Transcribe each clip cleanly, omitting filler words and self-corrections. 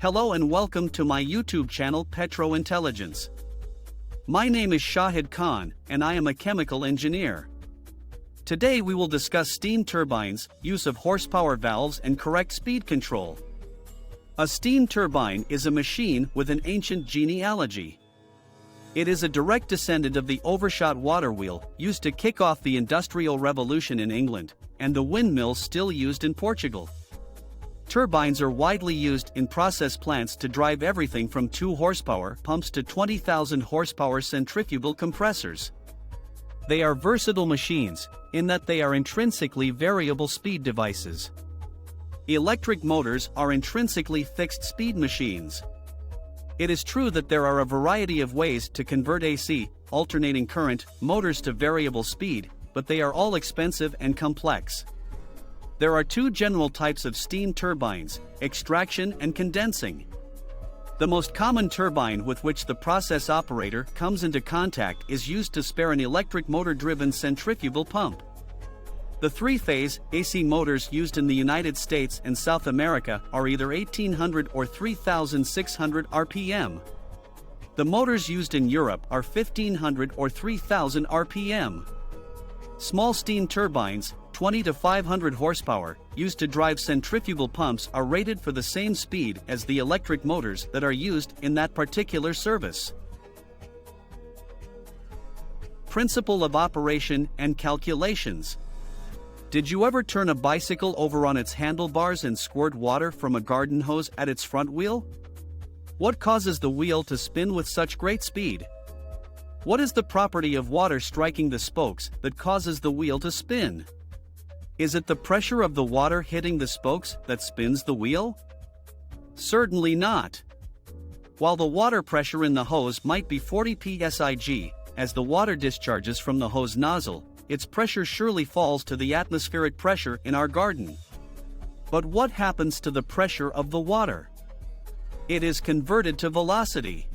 Hello and welcome to my YouTube channel Petro Intelligence. My name is Shahid Khan and I am a chemical engineer. Today we will discuss steam turbines, use of horsepower valves and correct speed control. A steam turbine is a machine with an ancient genealogy. It is a direct descendant of the overshot water wheel used to kick off the Industrial Revolution in England, and the windmill still used in Portugal. Turbines are widely used in process plants to drive everything from 2 horsepower pumps to 20,000 horsepower centrifugal compressors. They are versatile machines, in that they are intrinsically variable speed devices. Electric motors are intrinsically fixed speed machines. It is true that there are a variety of ways to convert AC, alternating current, motors to variable speed, but they are all expensive and complex. There are 2 general types of steam turbines, extraction and condensing. The most common turbine with which the process operator comes into contact is used to spare an electric motor-driven centrifugal pump. The 3-phase AC motors used in the United States and South America are either 1800 or 3600 RPM. The motors used in Europe are 1500 or 3000 RPM. Small steam turbines, 20 to 500 horsepower, used to drive centrifugal pumps are rated for the same speed as the electric motors that are used in that particular service. Principle of operation and calculations. Did you ever turn a bicycle over on its handlebars and squirt water from a garden hose at its front wheel? What causes the wheel to spin with such great speed? What is the property of water striking the spokes that causes the wheel to spin? Is it the pressure of the water hitting the spokes that spins the wheel? Certainly not. While the water pressure in the hose might be 40 psig, as the water discharges from the hose nozzle, its pressure surely falls to the atmospheric pressure in our garden. But what happens to the pressure of the water? It is converted to velocity.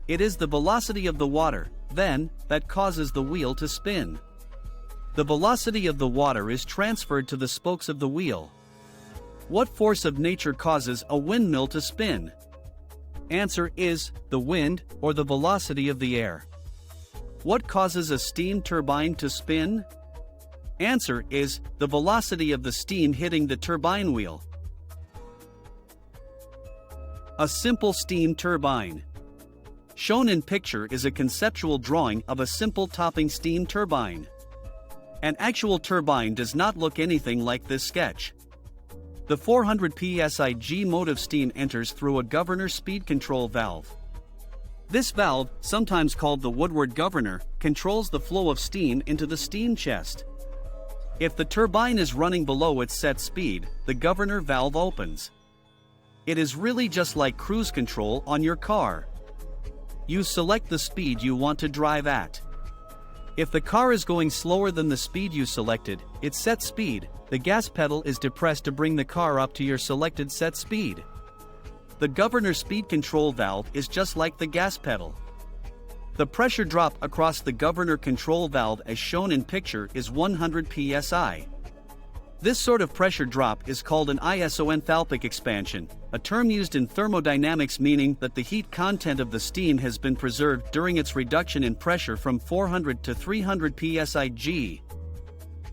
It is the velocity of the water, then, that causes the wheel to spin. The velocity of the water is transferred to the spokes of the wheel. What force of nature causes a windmill to spin? Answer is the wind or the velocity of the air. What causes a steam turbine to spin? Answer is the velocity of the steam hitting the turbine wheel. A simple steam turbine. Shown in picture is a conceptual drawing of a simple topping steam turbine. An actual turbine does not look anything like this sketch. The 400 psig motive steam enters through a governor speed control valve. This valve, sometimes called the Woodward governor, controls the flow of steam into the steam chest. If the turbine is running below its set speed, the governor valve opens. It is really just like cruise control on your car. You select the speed you want to drive at. If the car is going slower than the speed you selected, its set speed, the gas pedal is depressed to bring the car up to your selected set speed. The governor speed control valve is just like the gas pedal. The pressure drop across the governor control valve as shown in picture is 100 psi. This sort of pressure drop is called an isothalpic expansion, a term used in thermodynamics meaning that the heat content of the steam has been preserved during its reduction in pressure from 400 to 300 psig.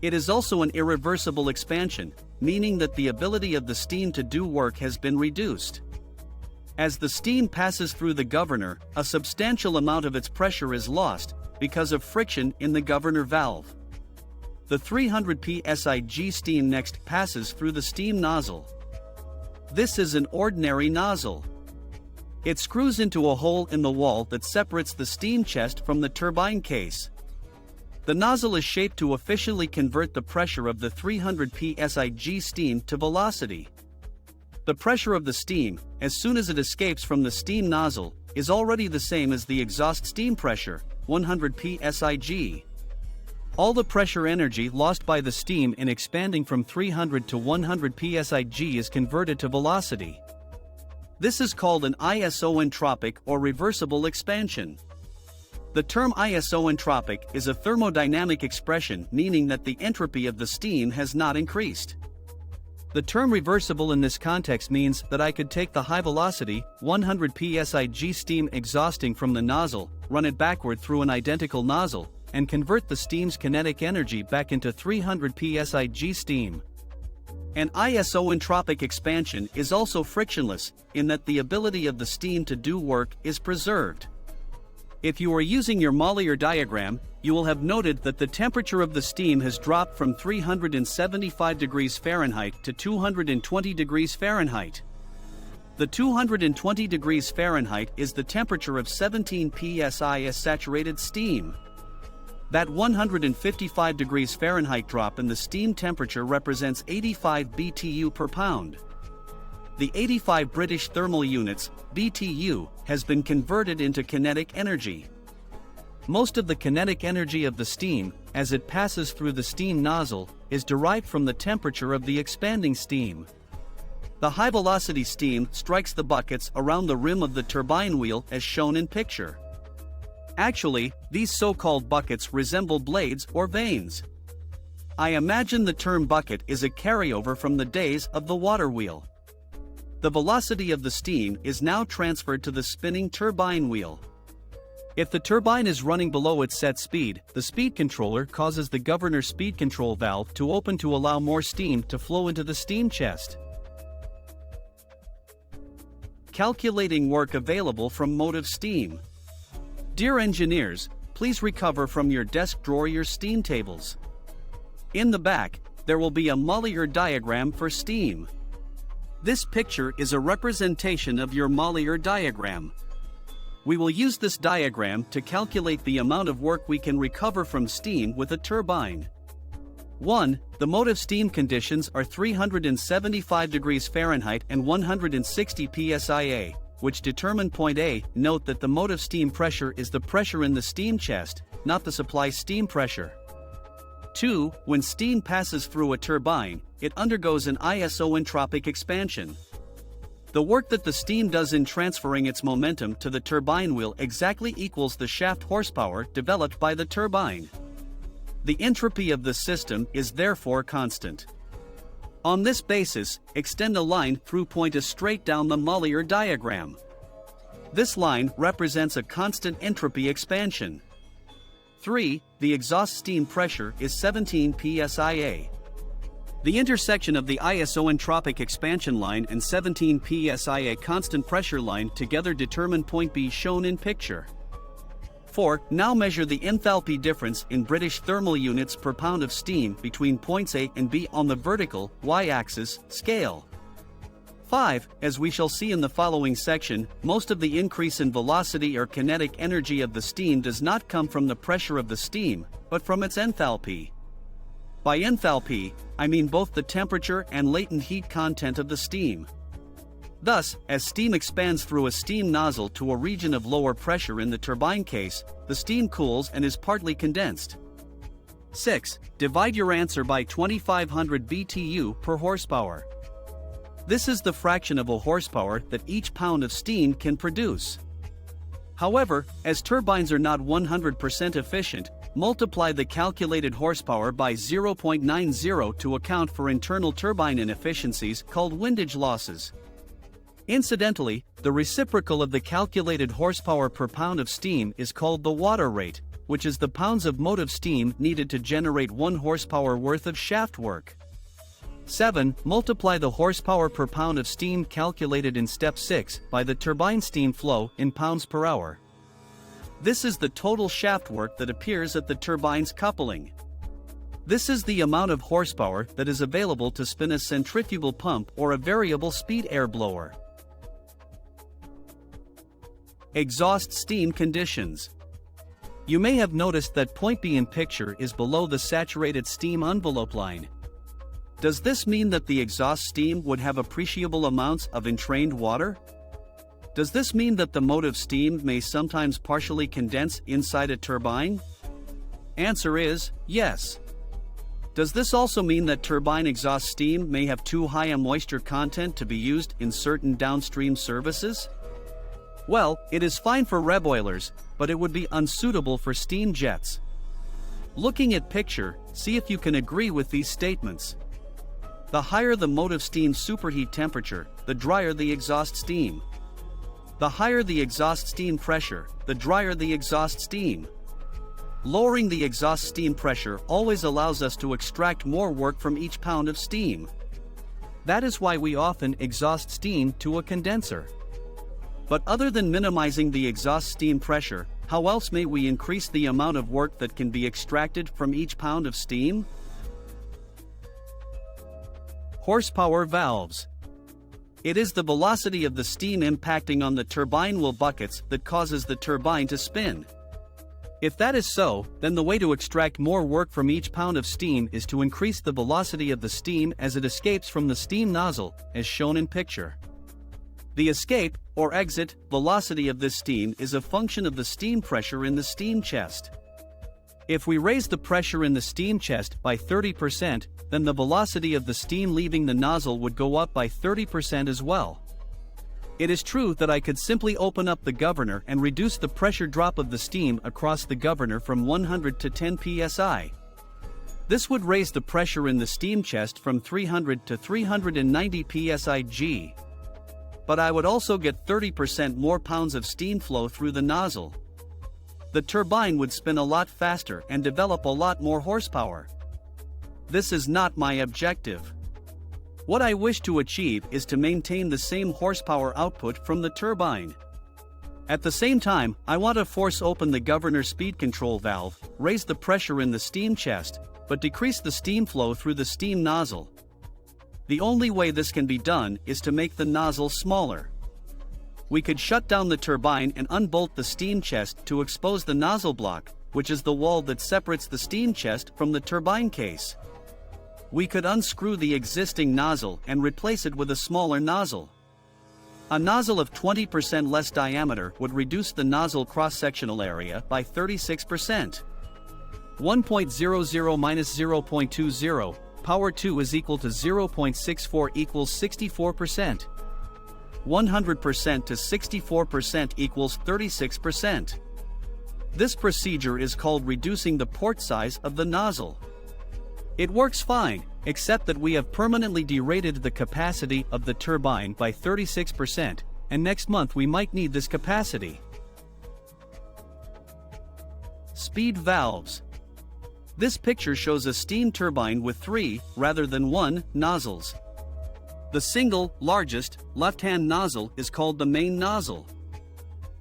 It is also an irreversible expansion, meaning that the ability of the steam to do work has been reduced. As the steam passes through the governor, a substantial amount of its pressure is lost because of friction in the governor valve. The 300 psig steam next passes through the steam nozzle. This is an ordinary nozzle. It screws into a hole in the wall that separates the steam chest from the turbine case. The nozzle is shaped to efficiently convert the pressure of the 300 psig steam to velocity. The pressure of the steam, as soon as it escapes from the steam nozzle, is already the same as the exhaust steam pressure, 100 psig. All the pressure energy lost by the steam in expanding from 300 to 100 psig is converted to velocity. This is called an isoentropic or reversible expansion. The term isoentropic is a thermodynamic expression meaning that the entropy of the steam has not increased. The term reversible in this context means that I could take the high-velocity, 100 psig steam exhausting from the nozzle, run it backward through an identical nozzle, and convert the steam's kinetic energy back into 300 psig steam. An isoentropic expansion is also frictionless, in that the ability of the steam to do work is preserved. If you are using your Mollier diagram, you will have noted that the temperature of the steam has dropped from 375 degrees Fahrenheit to 220 degrees Fahrenheit. The 220 degrees Fahrenheit is the temperature of 17 psi as saturated steam. That 155 degrees Fahrenheit drop in the steam temperature represents 85 BTU per pound. The 85 British thermal units, BTU, has been converted into kinetic energy. Most of the kinetic energy of the steam, as it passes through the steam nozzle, is derived from the temperature of the expanding steam. The high-velocity steam strikes the buckets around the rim of the turbine wheel as shown in picture. Actually, these so-called buckets resemble blades or vanes. I imagine the term bucket is a carryover from the days of the water wheel. The velocity of the steam is now transferred to the spinning turbine wheel. If the turbine is running below its set speed, the speed controller causes the governor speed control valve to open to allow more steam to flow into the steam chest. Calculating work available from motive steam. Dear engineers, please recover from your desk drawer your steam tables. In the back, there will be a Mollier diagram for steam. This picture is a representation of your Mollier diagram. We will use this diagram to calculate the amount of work we can recover from steam with a turbine. 1. The motive steam conditions are 375 degrees Fahrenheit and 160 psia, which determine point A. Note that the motive steam pressure is the pressure in the steam chest, not the supply steam pressure. 2. When steam passes through a turbine, it undergoes an isoentropic expansion. The work that the steam does in transferring its momentum to the turbine wheel exactly equals the shaft horsepower developed by the turbine. The entropy of the system is therefore constant. On this basis, extend a line through point A straight down the Mollier diagram. This line represents a constant entropy expansion. 3. The exhaust steam pressure is 17 psia. The intersection of the isoentropic expansion line and 17 psia constant pressure line together determine point B shown in picture. 4. Now measure the enthalpy difference in British thermal units per pound of steam between points A and B on the vertical, y-axis, scale. 5. As we shall see in the following section, most of the increase in velocity or kinetic energy of the steam does not come from the pressure of the steam, but from its enthalpy. By enthalpy, I mean both the temperature and latent heat content of the steam. Thus, as steam expands through a steam nozzle to a region of lower pressure in the turbine case, the steam cools and is partly condensed. 6. Divide your answer by 2500 BTU per horsepower. This is the fraction of a horsepower that each pound of steam can produce. However, as turbines are not 100% efficient, multiply the calculated horsepower by 0.90 to account for internal turbine inefficiencies called windage losses. Incidentally, the reciprocal of the calculated horsepower per pound of steam is called the water rate, which is the pounds of motive steam needed to generate 1 horsepower worth of shaft work. 7. Multiply the horsepower per pound of steam calculated in step 6 by the turbine steam flow in pounds per hour. This is the total shaft work that appears at the turbine's coupling. This is the amount of horsepower that is available to spin a centrifugal pump or a variable speed air blower. Exhaust steam conditions. You may have noticed that point B in picture is below the saturated steam envelope line. Does this mean that the exhaust steam would have appreciable amounts of entrained water? Does this mean that the motive steam may sometimes partially condense inside a turbine? Answer is yes. Does this also mean that turbine exhaust steam may have too high a moisture content to be used in certain downstream services? Well, it is fine for reboilers, but it would be unsuitable for steam jets. Looking at picture, see if you can agree with these statements. The higher the motive steam superheat temperature, the drier the exhaust steam. The higher the exhaust steam pressure, the drier the exhaust steam. Lowering the exhaust steam pressure always allows us to extract more work from each pound of steam. That is why we often exhaust steam to a condenser. But other than minimizing the exhaust steam pressure, how else may we increase the amount of work that can be extracted from each pound of steam? Horsepower valves. It is the velocity of the steam impacting on the turbine wheel buckets that causes the turbine to spin. If that is so, then the way to extract more work from each pound of steam is to increase the velocity of the steam as it escapes from the steam nozzle, as shown in picture. The escape, or exit, velocity of this steam is a function of the steam pressure in the steam chest. If we raise the pressure in the steam chest by 30%, then the velocity of the steam leaving the nozzle would go up by 30% as well. It is true that I could simply open up the governor and reduce the pressure drop of the steam across the governor from 100 to 10 psi. This would raise the pressure in the steam chest from 300 to 390 psi-G. But I would also get 30% more pounds of steam flow through the nozzle. The turbine would spin a lot faster and develop a lot more horsepower. This is not my objective. What I wish to achieve is to maintain the same horsepower output from the turbine. At the same time, I want to force open the governor speed control valve, raise the pressure in the steam chest, but decrease the steam flow through the steam nozzle. The only way this can be done is to make the nozzle smaller. We could shut down the turbine and unbolt the steam chest to expose the nozzle block, which is the wall that separates the steam chest from the turbine case. We could unscrew the existing nozzle and replace it with a smaller nozzle. A nozzle of 20% less diameter would reduce the nozzle cross-sectional area by 36%. 1.00 minus 0.20, power 2 is equal to 0.64 equals 64%. 100% to 64% equals 36%. This procedure is called reducing the port size of the nozzle. It works fine, except that we have permanently derated the capacity of the turbine by 36%, and next month we might need this capacity. Speed valves. This picture shows a steam turbine with 3, rather than 1, nozzles. The single, largest, left-hand nozzle is called the main nozzle.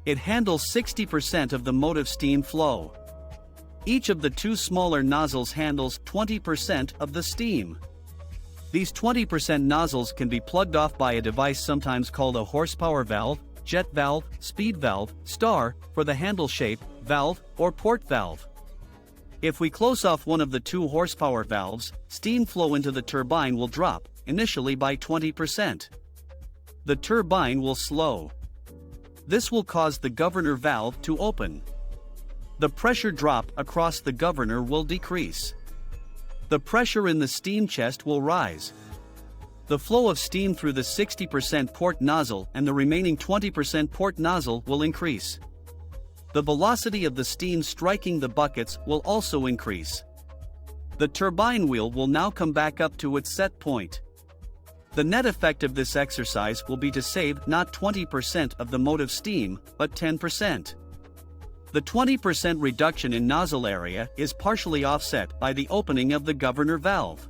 It handles 60% of the motive steam flow. Each of the 2 smaller nozzles handles 20% of the steam. These 20% nozzles can be plugged off by a device sometimes called a horsepower valve, jet valve, speed valve, star, for the handle shape, valve, or port valve. If we close off one of the 2 horsepower valves, steam flow into the turbine will drop, initially by 20%. The turbine will slow. This will cause the governor valve to open. The pressure drop across the governor will decrease. The pressure in the steam chest will rise. The flow of steam through the 60% port nozzle and the remaining 20% port nozzle will increase. The velocity of the steam striking the buckets will also increase. The turbine wheel will now come back up to its set point. The net effect of this exercise will be to save not 20% of the motive steam, but 10%. The 20% reduction in nozzle area is partially offset by the opening of the governor valve.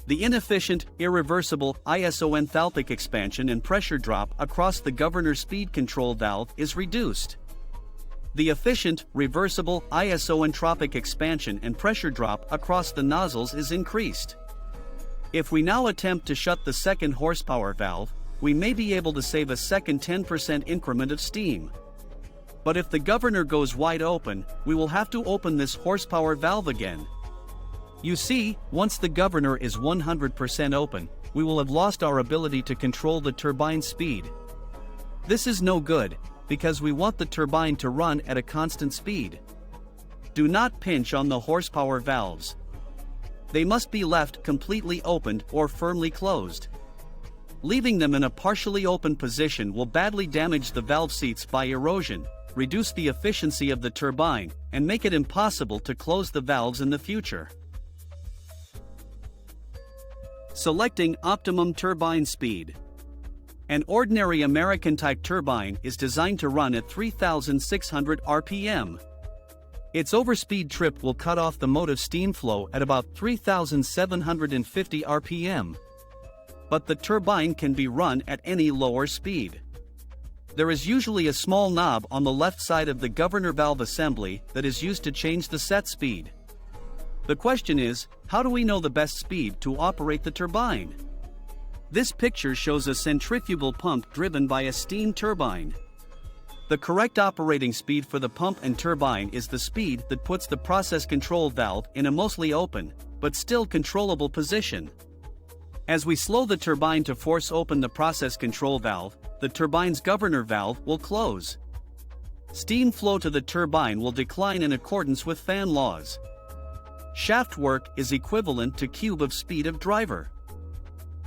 The inefficient, irreversible ISO enthalpic expansion and pressure drop across the governor speed control valve is reduced. The efficient, reversible isoentropic expansion and pressure drop across the nozzles is increased. If we now attempt to shut the second horsepower valve, we may be able to save a second 10% increment of steam. But if the governor goes wide open, we will have to open this horsepower valve again. You see, once the governor is 100% open, we will have lost our ability to control the turbine speed. This is no good, because we want the turbine to run at a constant speed. Do not pinch on the horsepower valves. They must be left completely opened or firmly closed. Leaving them in a partially open position will badly damage the valve seats by erosion, reduce the efficiency of the turbine, and make it impossible to close the valves in the future. Selecting optimum turbine speed. An ordinary American-type turbine is designed to run at 3,600 RPM. Its overspeed trip will cut off the motive steam flow at about 3,750 RPM. But the turbine can be run at any lower speed. There is usually a small knob on the left side of the governor valve assembly that is used to change the set speed. The question is, how do we know the best speed to operate the turbine? This picture shows a centrifugal pump driven by a steam turbine. The correct operating speed for the pump and turbine is the speed that puts the process control valve in a mostly open, but still controllable position. As we slow the turbine to force open the process control valve, the turbine's governor valve will close. Steam flow to the turbine will decline in accordance with fan laws. Shaft work is equivalent to cube of speed of driver.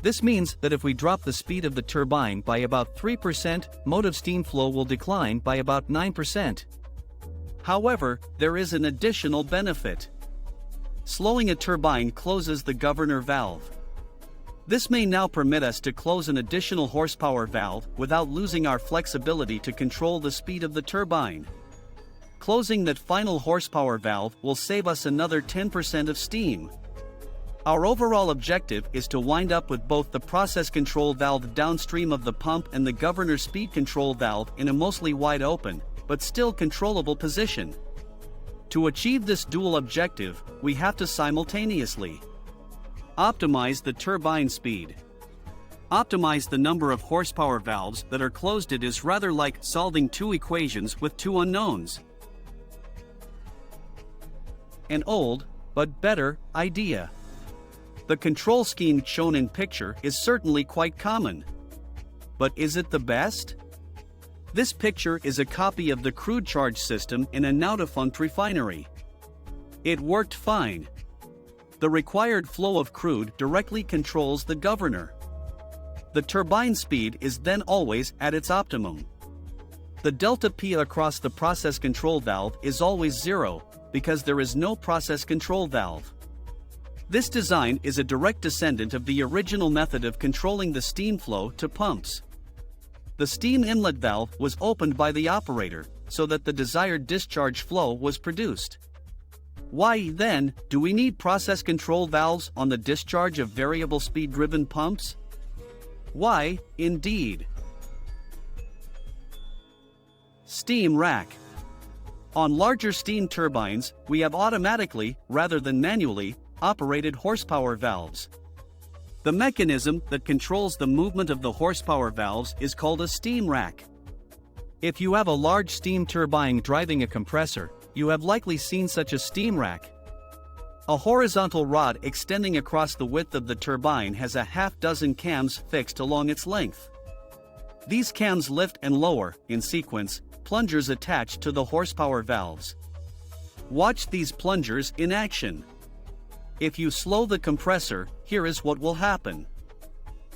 This means that if we drop the speed of the turbine by about 3%, motive steam flow will decline by about 9%. However, there is an additional benefit. Slowing a turbine closes the governor valve. This may now permit us to close an additional horsepower valve without losing our flexibility to control the speed of the turbine. Closing that final horsepower valve will save us another 10% of steam. Our overall objective is to wind up with both the process control valve downstream of the pump and the governor speed control valve in a mostly wide open, but still controllable position. To achieve this dual objective, we have to simultaneously optimize the turbine speed. Optimize the number of horsepower valves that are closed. It is rather like solving two equations with two unknowns. An old, but better, idea. The control scheme shown in picture is certainly quite common. But is it the best? This picture is a copy of the crude charge system in a now-defunct refinery. It worked fine. The required flow of crude directly controls the governor. The turbine speed is then always at its optimum. The delta P across the process control valve is always zero, because there is no process control valve. This design is a direct descendant of the original method of controlling the steam flow to pumps. The steam inlet valve was opened by the operator, so that the desired discharge flow was produced. Why, then, do we need process control valves on the discharge of variable speed-driven pumps? Why, indeed. Steam rack. On larger steam turbines, we have automatically, rather than manually, operated horsepower valves. The mechanism that controls the movement of the horsepower valves is called a steam rack. If you have a large steam turbine driving a compressor, you have likely seen such a steam rack. A horizontal rod extending across the width of the turbine has a half-dozen cams fixed along its length. These cams lift and lower, in sequence, plungers attached to the horsepower valves. Watch these plungers in action. If you slow the compressor, here is what will happen.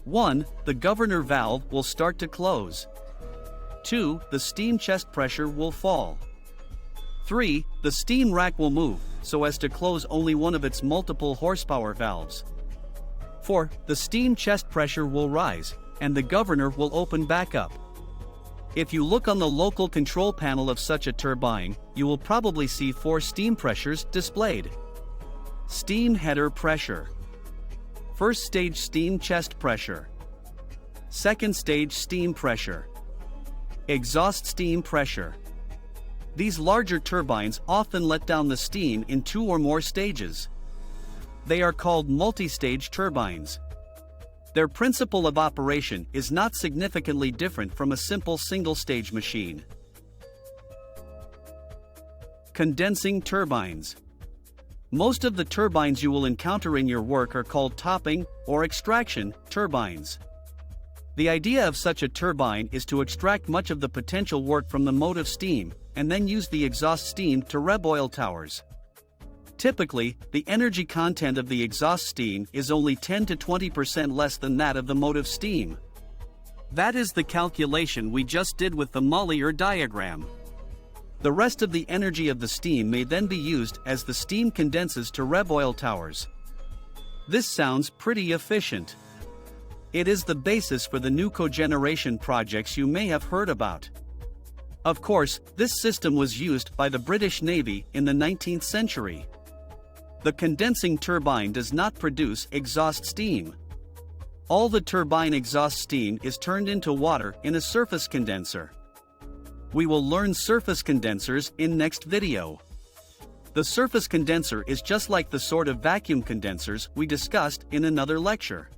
1. The governor valve will start to close. 2. The steam chest pressure will fall. 3. The steam rack will move, so as to close only one of its multiple horsepower valves. 4. The steam chest pressure will rise, and the governor will open back up. If you look on the local control panel of such a turbine, you will probably see 4 steam pressures displayed. Steam header pressure. First stage steam chest pressure. Second stage steam pressure. Exhaust steam pressure. These larger turbines often let down the steam in 2 or more stages. They are called multi-stage turbines. Their principle of operation is not significantly different from a simple single-stage machine. Condensing turbines. Most of the turbines you will encounter in your work are called topping or extraction turbines. The idea of such a turbine is to extract much of the potential work from the motive steam, and then use the exhaust steam to reb oil towers. Typically, the energy content of the exhaust steam is only 10 to 20% less than that of the motive steam. That is the calculation we just did with the Mollier diagram. The rest of the energy of the steam may then be used as the steam condenses to reb oil towers. This sounds pretty efficient. It is the basis for the new cogeneration projects you may have heard about. Of course, this system was used by the British Navy in the 19th century. The condensing turbine does not produce exhaust steam. All the turbine exhaust steam is turned into water in a surface condenser. We will learn surface condensers in next video. The surface condenser is just like the sort of vacuum condensers we discussed in another lecture.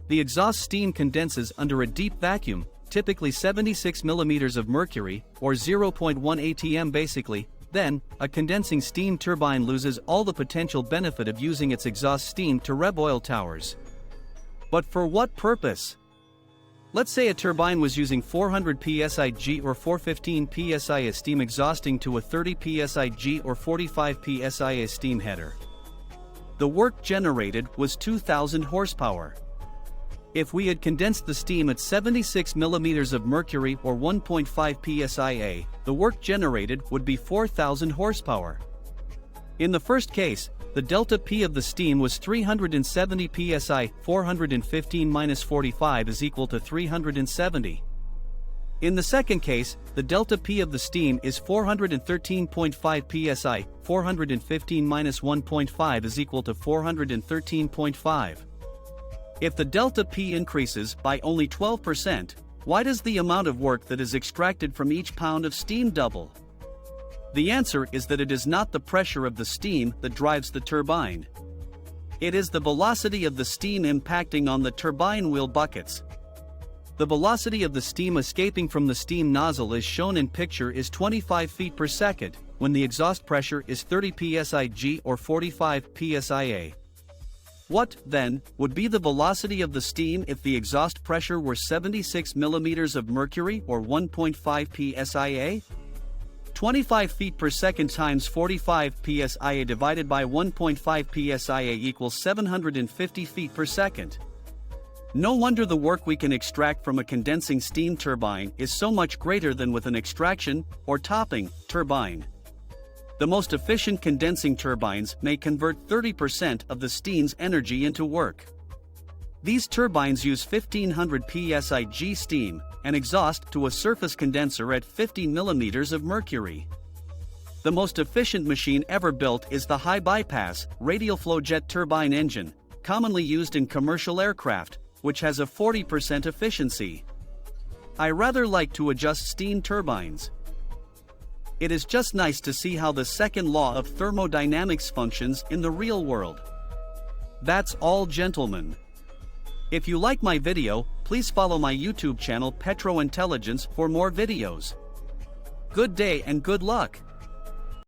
The exhaust steam condenses under a deep vacuum, typically 76 mm of mercury, or 0.1 atm basically. Then, a condensing steam turbine loses all the potential benefit of using its exhaust steam to rev oil towers. But for what purpose? Let's say a turbine was using 400 psig or 415 psi steam exhausting to a 30 psig or 45 psi steam header. The work generated was 2000 horsepower. If we had condensed the steam at 76 mm of mercury or 1.5 psia, the work generated would be 4000 horsepower. In the first case, the delta P of the steam was 370 psi, 415 minus 45 is equal to 370. In the second case, the delta P of the steam is 413.5 psi, 415 minus 1.5 is equal to 413.5. If the delta P increases by only 12%, why does the amount of work that is extracted from each pound of steam double? The answer is that it is not the pressure of the steam that drives the turbine. It is the velocity of the steam impacting on the turbine wheel buckets. The velocity of the steam escaping from the steam nozzle as shown in picture is 25 feet per second, when the exhaust pressure is 30 psig or 45 psia. What, then, would be the velocity of the steam if the exhaust pressure were 76 mm of mercury or 1.5 psia? 25 feet per second times 45 psia divided by 1.5 psia equals 750 feet per second. No wonder the work we can extract from a condensing steam turbine is so much greater than with an extraction, or topping, turbine. The most efficient condensing turbines may convert 30% of the steam's energy into work. These turbines use 1500 psig steam and exhaust to a surface condenser at 50 mm of mercury. The most efficient machine ever built is the high-bypass, radial flow jet turbine engine, commonly used in commercial aircraft, which has a 40% efficiency. I rather like to adjust steam turbines. It is just nice to see how the second law of thermodynamics functions in the real world. That's all, gentlemen. If you like my video, please follow my YouTube channel Petro Intelligence for more videos. Good day and good luck.